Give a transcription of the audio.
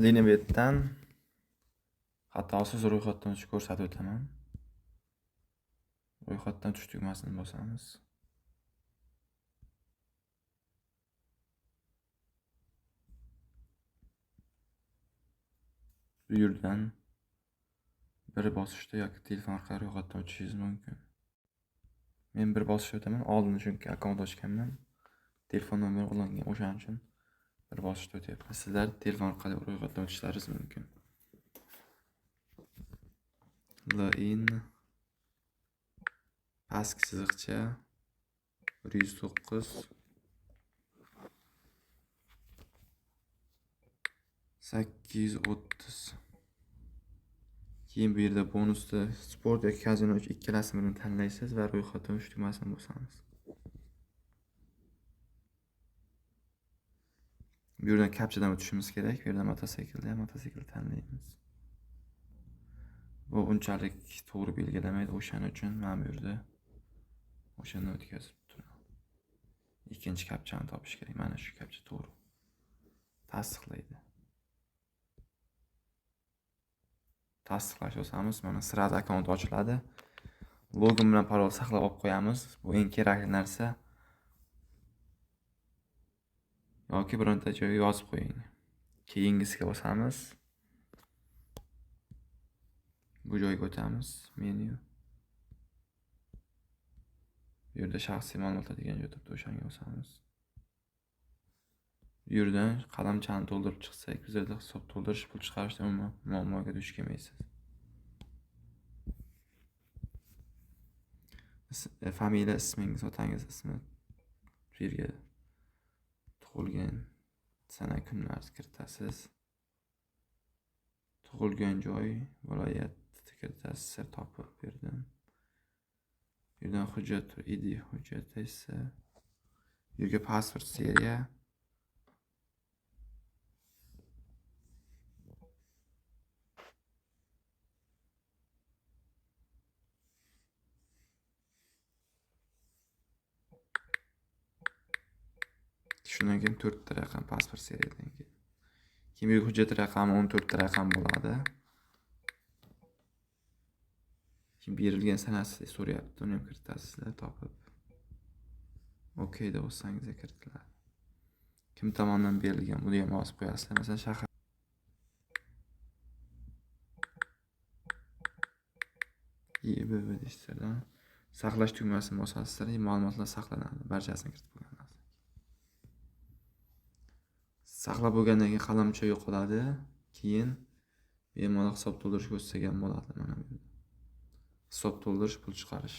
Linebetdan xatosiz ro'yxatdan o'tish ko'rsatib o'taman. Ro'yxatdan o'tish tugmasini bosamiz. Bu yerdan bir bosishda yoki telefon orqali ro'yxatdan o'tishingiz mumkin. Men bir bosishda o'taman, oldin chunki akkaunt ochganman. Telefon nomeri olingan, o'shaning uchun bir bosishda o'tyapman. Sizlar telefon orqali ro'yxatdan o'tishlaringiz mumkin. Login pastki chiziqcha 109 830. Keyin bu yerda bonusda sport yoki kazino ikkalasini tanlaysiz va ro'yxatdan o'tish tugmasini bosamiz. Bu yerdan kapchadan o'tishimiz kerak. Bu yerda mototsiklni tanlaymiz. Bu unchalik to'g'ri belgilamaydi, o'shaning uchun men bu yerda o'shani o'tkazib turaman. Ikkinchi kapchani topish kerak. Mana shu kapcha to'g'ri. Tasdiqlaydi. Tasdiqlash bosamiz. Mana sirada akkaunt ochiladi. Login bilan parol saqlab olib qo'yamiz. Bu eng kerakli narsa. Yoki bironta joyga yozib qo'ying. Keyingisiga bosamiz. Bu joyga o'tamiz. Menyu. Bu yerda shaxsiy ma'lumotlar degan joy turibdi, o'shanga bosamiz. Bu yerdan qalamchani to'ldirib chiqsak, bu yerda hisob to'ldirish, pul chiqarishda muammoga duch kelmaysiz. Familiya ismingiz, otangiz ismi, bu yerga tug'ilgan sana kunlarni kiritasiz. Tug'ilgan joy, viloyatni kiritasiz, topib berdim. Bu yerdan hujjat, ID hujjati esa bu yerga pasport seriya. Shundan keyin 4 ta raqam pasport seriyadan keyin. Kimlik hujjat raqami 14 ta raqam bo'ladi. Kim berilgan sanasi so'rayapti, uni ham kiritasizlar, topib. OK deb bossangiz kiritiladi. Kim tomonidan berilgan, buni ham yozib qo'yasizlar. Masalan, shahar IBB deyishlar. Saqlash tugmasini bosasizlar, ma'lumotlar saqlanadi. Barchasini kiritib qo'yganlar. Saqlab bo'lgandan keyin qalamcha yo'qoladi. Keyin bemalol hisob to'ldirish ko'rsatilgan bo'ladi mana bu yerda. Hisob to'ldirish, pul chiqarish.